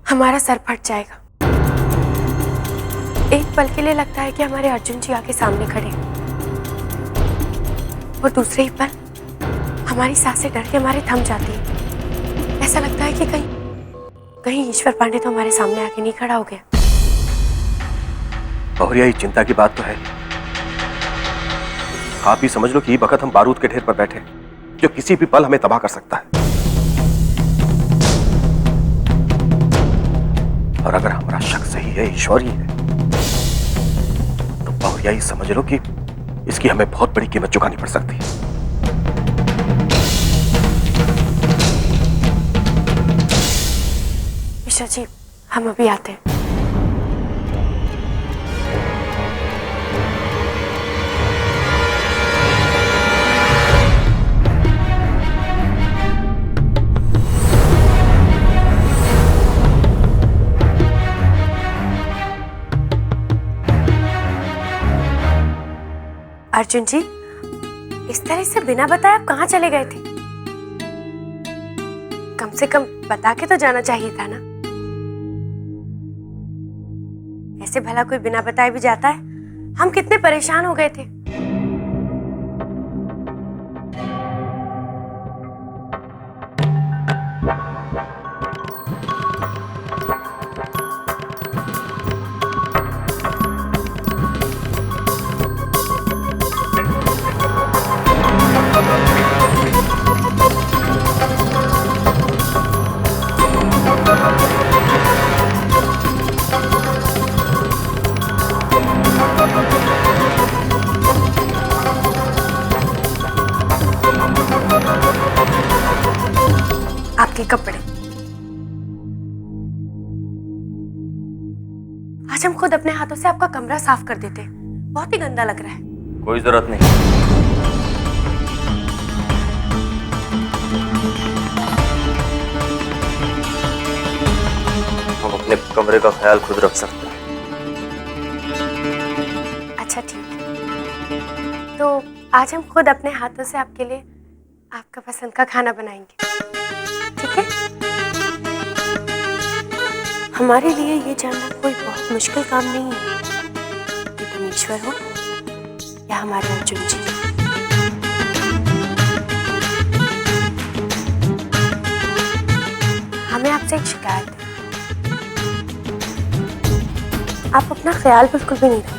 हमारा सर फट जाएगा। एक पल के लिए लगता है कि हमारे अर्जुन जी आके सामने खड़े हैं, और दूसरे ही पल हमारी सांसें डर के हमारे थम जाती है। ऐसा लगता है कि कहीं ईश्वर पांडे तो हमारे सामने आके नहीं खड़ा हो गया। बहुरिया, ये चिंता की बात तो है। आप ही समझ लो कि ये वक्त हम बारूद के ढेर पर बैठे हैं, जो किसी भी पल हमें तबाह कर सकता है। और अगर हमारा शक सही है, ईश्वर ही है, तो बहुरिया ही समझ लो कि इसकी हमें बहुत बड़ी कीमत चुकानी पड़ सकती है। मिश्रा जी, हम अभी आते हैं। अर्जुन जी, इस तरह से बिना बताए आप कहाँ चले गए थे? कम से कम बता के तो जाना चाहिए था ना। ऐसे भला कोई बिना बताए भी जाता है? हम कितने परेशान हो गए थे। आपके कपड़े आज हम खुद अपने हाथों से आपका कमरा साफ कर देते। बहुत ही गंदा लग रहा है। कोई जरूरत नहीं। हम अपने कमरे का ख्याल खुद रख सकते हैं। अच्छा ठीक है, तो आज हम खुद अपने हाथों से आपके लिए आपका पसंद का खाना बनाएंगे, ठीक है? हमारे लिए ये जानना कोई बहुत मुश्किल काम नहीं है कि तुम ईश्वर हो या हमारे अर्जुन जी। हमें आपसे एक शिकायत है। आप अपना ख्याल बिल्कुल भी नहीं रखते।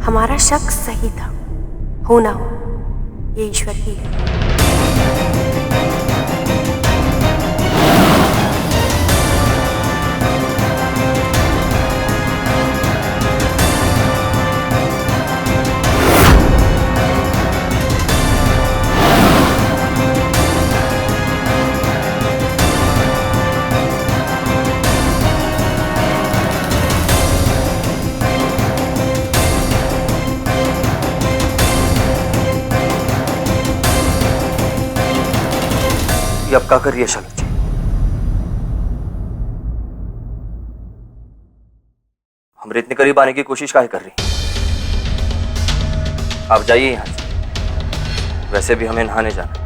हमारा शक सही था। हो ना हो, ये ईश्वर ही है। अब क्या कर रही है शालू जी? हमरे इतने करीब आने की कोशिश काहे कर रही? आप जाइए यहाँ से। वैसे भी हमें नहाने जाना।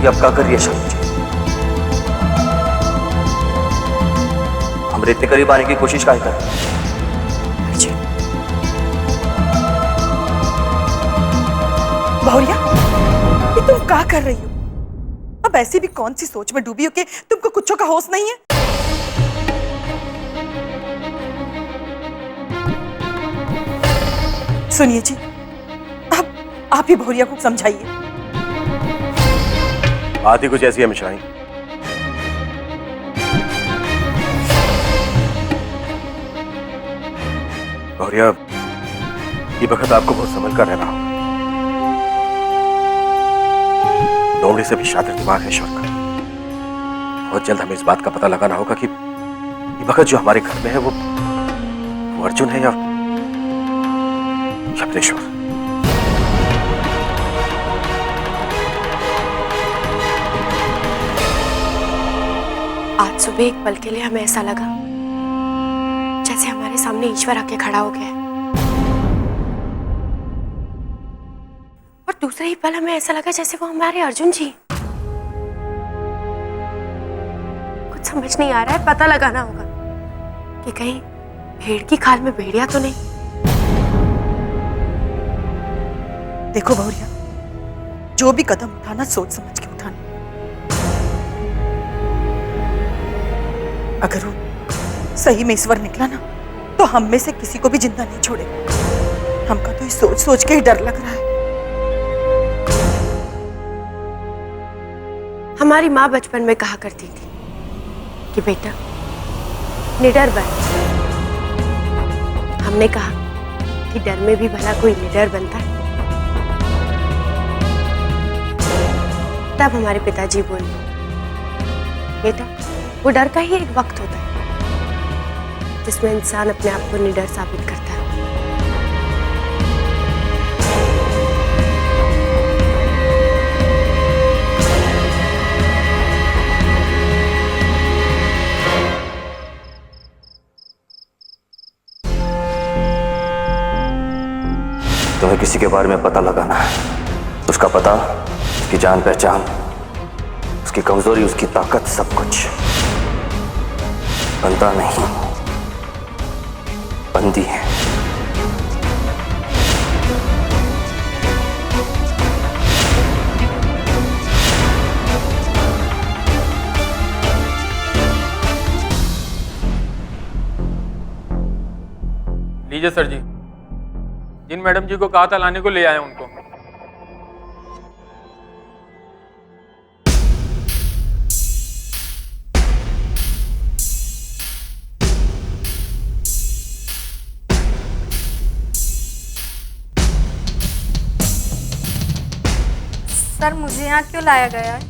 ये अब क्या कर रही है शादी जी? हमरे इतने करीब आने की कोशिश काहे कर रही है? बहुरिया, ये तुम क्या कर रही हो? अब ऐसी भी कौन सी सोच में डूबी हो कि तुमको कुछ का होश नहीं है? सुनिए जी, अब आप ही बहुरिया को समझाइए। बात ही कुछ ऐसी है मिश्राई। गौरिया, ये वक्त आपको बहुत संभल कर रहना होगा। लोमड़ी से भी शातिर दिमाग है ईश्वर का। बहुत जल्द हमें इस बात का पता लगाना होगा कि ये वक्त जो हमारे घर में है वो अर्जुन है या प्रेश्वर। आज सुबह एक पल के लिए हमें ऐसा लगा जैसे हमारे सामने ईश्वर आके खड़ा हो गया है, और दूसरे ही पल हमें ऐसा लगा जैसे वो हमारे अर्जुन जी। कुछ समझ नहीं आ रहा है, पता लगाना होगा कि कहीं भेड़ की खाल में भेड़िया तो नहीं। देखो बहुरिया, जो भी कदम उठाना सोच समझ के उठाना। अगर वो सही में ईश्वर निकला ना तो हम में से किसी को भी जिंदा नहीं छोड़ेगा। हमका तो ये सोच सोच के ही डर लग रहा है। हमारी माँ बचपन में कहा करती थी कि बेटा निडर बन। हमने कहा कि डर में भी भला कोई निडर बनता है। तब हमारे पिताजी बोले, बेटा वो डर का ही एक वक्त होता है जिसमें इंसान अपने आप को निडर साबित करता है। तुम्हें किसी के बारे में पता लगाना है, उसका पता, उसकी जान पहचान, उसकी कमजोरी, उसकी ताकत, सब कुछ। बनता नहीं, बंदी है। लीजिए सर जी, जिन मैडम जी को कहा था लाने को ले आए उनको। सर मुझे यहाँ क्यों लाया गया है?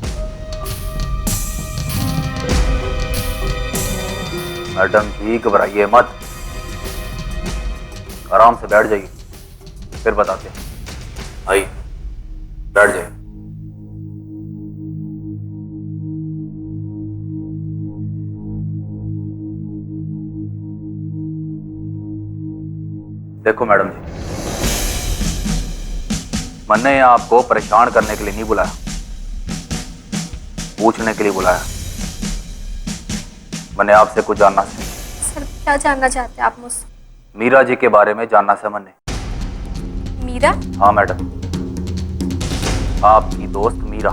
मैडम जी घबराइए मत, आराम से बैठ जाइए, फिर बताते हैं। आइए बैठ जाइए। देखो मैडम जी, मैंने आपको परेशान करने के लिए नहीं बुलाया, पूछने के लिए बुलाया। मैंने आपसे कुछ जानना है। सर क्या जानना चाहते हैं आप मुझसे? मीरा जी के बारे में जानना है मैंने। मीरा? हाँ मैडम, आपकी दोस्त मीरा।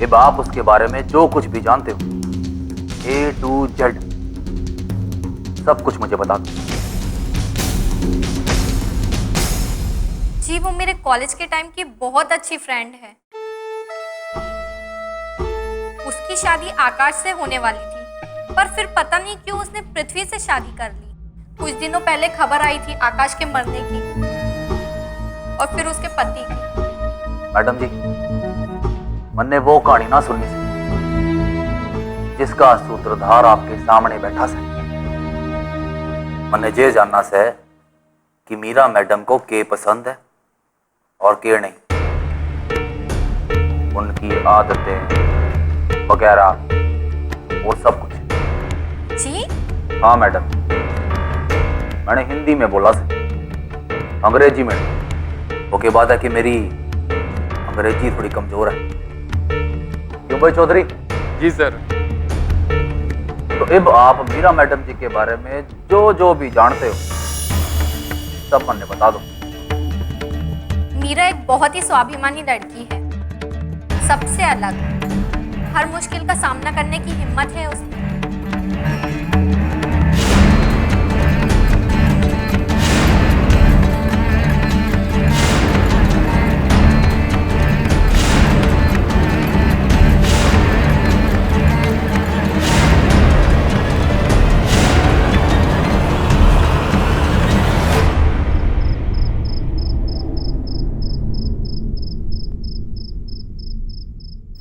अब आप उसके बारे में जो कुछ भी जानते हो, A to Z सब कुछ मुझे बता दो। जी वो मेरे कॉलेज के टाइम की बहुत अच्छी फ्रेंड है। उसकी शादी आकाश से होने वाली थी, पर फिर पता नहीं क्यों उसने पृथ्वी से शादी कर ली। कुछ दिनों पहले खबर आई थी आकाश के मरने की और फिर उसके पति की। मैडम जी, मैंने वो कहानी ना सुननी सी जिसका सूत्रधार आपके सामने बैठा से। मैंने ये जानना से कि मीरा मैडम को के पसंद है और के नहीं, उनकी आदतें वगैरह वो सब कुछ। जी? हाँ मैडम, मैंने हिंदी में बोला से, अंग्रेजी में। वो के बाद है कि मेरी अंग्रेजी थोड़ी कमजोर है। क्यों भाई चौधरी? जी सर। तो अब आप मीरा मैडम जी के बारे में जो जो भी जानते हो सब मन ने बता दो। मीरा एक बहुत ही स्वाभिमानी लड़की है, सबसे अलग। हर मुश्किल का सामना करने की हिम्मत है उसमें।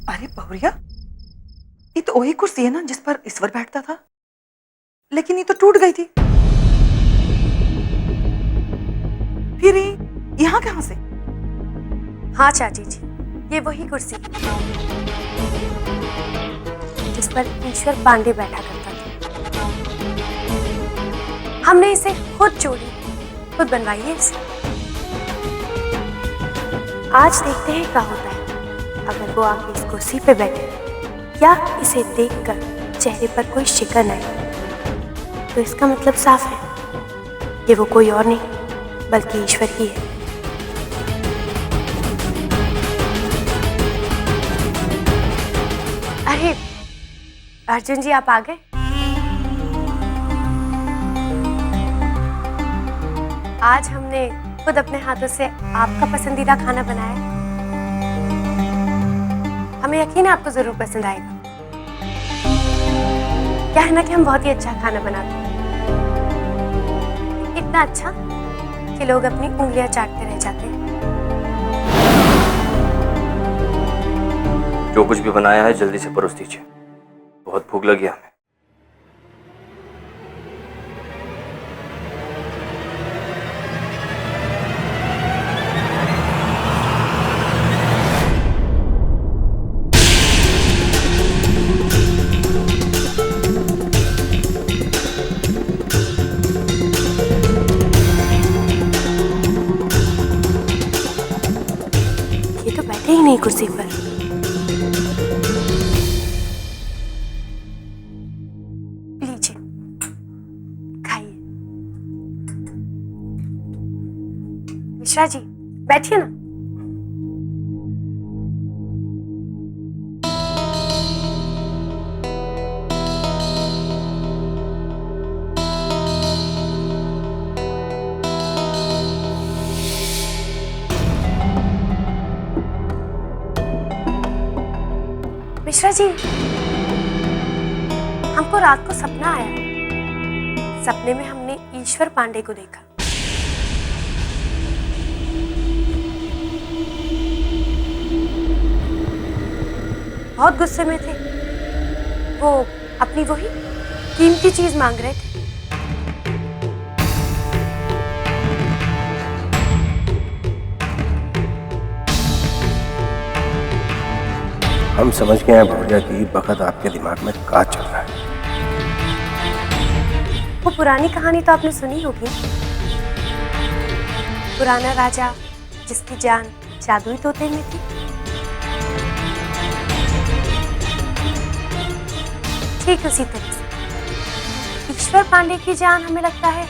अरे बहुरिया, ये तो वही कुर्सी है ना जिस पर ईश्वर बैठता था, लेकिन ये तो टूट गई थी। फिर यहाँ कहाँ से? हाँ चाची जी, ये वही कुर्सी जिस पर ईश्वर पांडे बैठा करता था। हमने इसे खुद जोड़ी, खुद बनवाई है इसे। आज देखते हैं क्या होता है अगर वो आके इस कुर्सी पे बैठे या इसे देखकर चेहरे पर कोई शिकन आए, तो इसका मतलब साफ है ये वो कोई और नहीं बल्कि ईश्वर ही है। अरे अर्जुन जी, आप आ गए? आज हमने खुद अपने हाथों से आपका पसंदीदा खाना बनाया है। हमें यकीन है आपको जरूर पसंद आएगा। क्या है ना कि हम बहुत ही अच्छा खाना बनाते हैं, इतना अच्छा कि लोग अपनी उंगलियां चाटते रह जाते हैं। जो कुछ भी बनाया है जल्दी से परोस दीजिए, बहुत भूख लगी हमें। ये तो बैठे ही नहीं कुर्सी पर। लीजिए, खाइए। मिश्रा जी, बैठिए ना। मिश्रा जी, हमको रात को सपना आया। सपने में हमने ईश्वर पांडे को देखा। बहुत गुस्से में थे वो, अपनी वही कीमती चीज मांग रहे थे। हम समझ गए हैं भौरिया की बखत आपके दिमाग में क्या चल रहा है। वो पुरानी कहानी तो आपने सुनी होगी। पुराना राजा जिसकी जान जादुई तोते में थी। ठीक उसी तरह से ईश्वर पांडे की जान हमें लगता है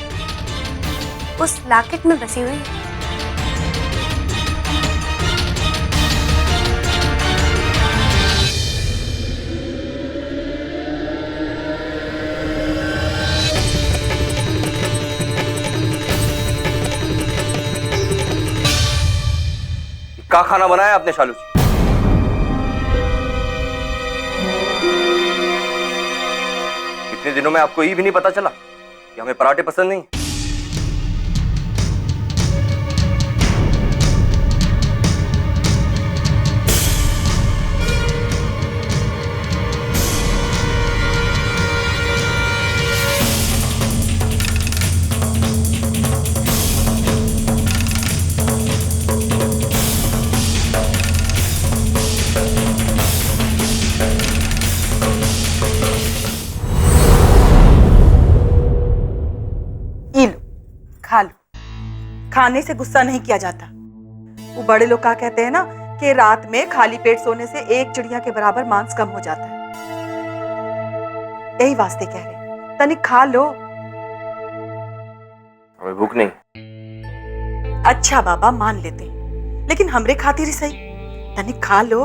उस लॉकेट में बसी हुई है। क्या खाना बनाया आपने शालू जी? इतने दिनों में आपको ये भी नहीं पता चला कि हमें पराठे पसंद नहीं? खा लो। खाने से गुस्सा नहीं किया जाता। वो बड़े लोग क्या कहते हैं ना कि रात में खाली पेट सोने से एक चिड़िया के बराबर मांस कम हो जाता है। यही वास्ते कह रहे, तनिक खा लो। हमें भूख नहीं। अच्छा बाबा, मान लेते हैं, लेकिन हमरे खातिर ही सही, तनिक खा लो।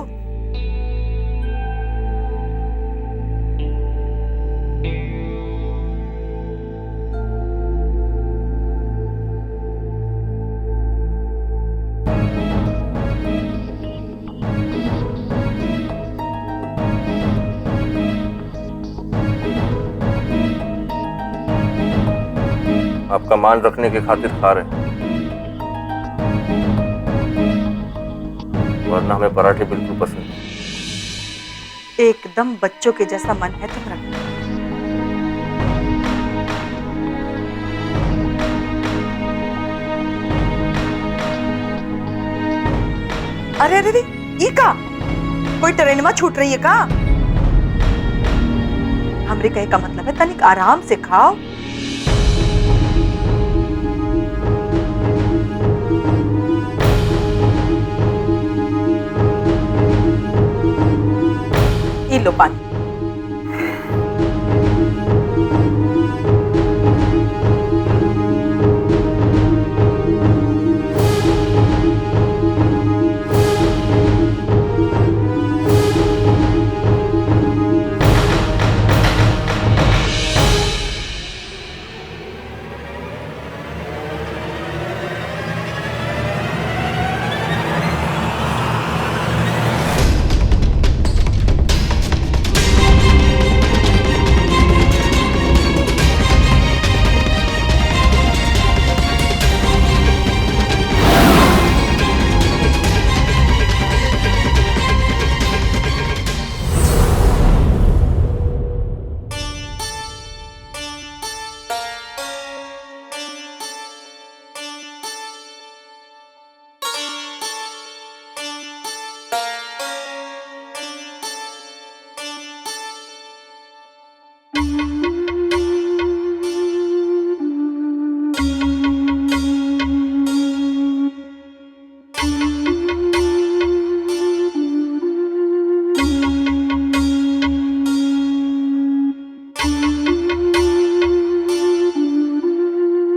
आपका मान रखने के खातिर खा रहे हैं, वरना हमें पराठे बिल्कुल पसंद नहीं। एकदम बच्चों के जैसा मन है तुम्हारा। अरे अरे अरे, ये का कोई ट्रेनमा छूट रही है का? हमरे कहे का मतलब है तनिक आराम से खाओ। ये लो पानी।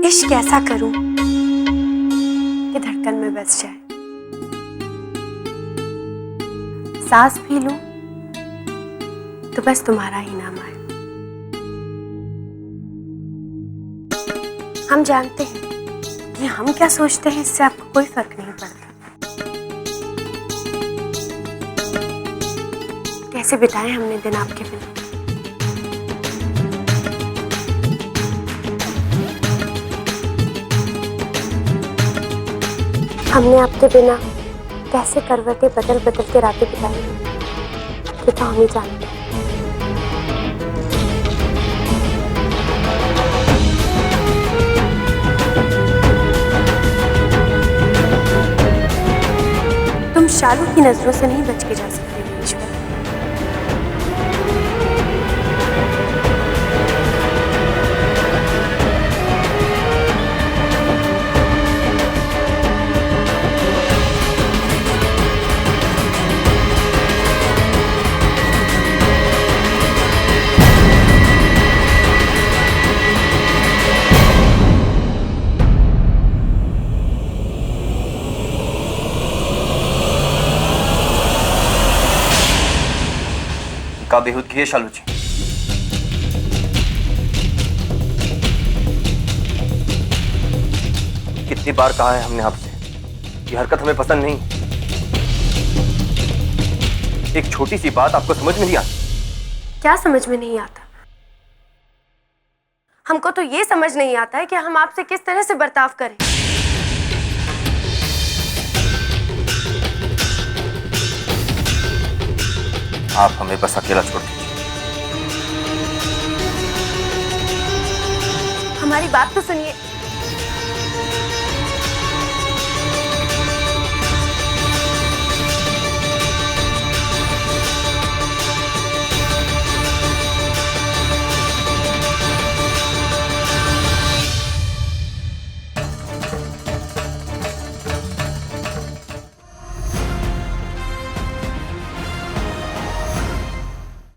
इश्क कैसा करूं कि धड़कन में बस जाए, सांस भी लूं तो बस तुम्हारा ही नाम आए। हम जानते हैं कि हम क्या सोचते हैं इससे आपको कोई फर्क नहीं पड़ता। कैसे बिताए हमने दिन आपके बिना। हमने आपके बिना कैसे करवटें बदल बदल के रातें बिताई, ये तो हम ही जानते हैं। तुम शालू की नजरों से नहीं बच के जा सकते ईश्वर। का बेहूदगी है शालू जी। कितनी बार कहा है हमने आपसे, ये हरकत हमें पसंद नहीं। एक छोटी सी बात आपको समझ में नहीं आती? क्या समझ में नहीं आता? हमको तो ये समझ नहीं आता है कि हम आपसे किस तरह से बर्ताव करें। आप हमें बस अकेला छोड़ दीजिए। हमारी बात तो सुनिए।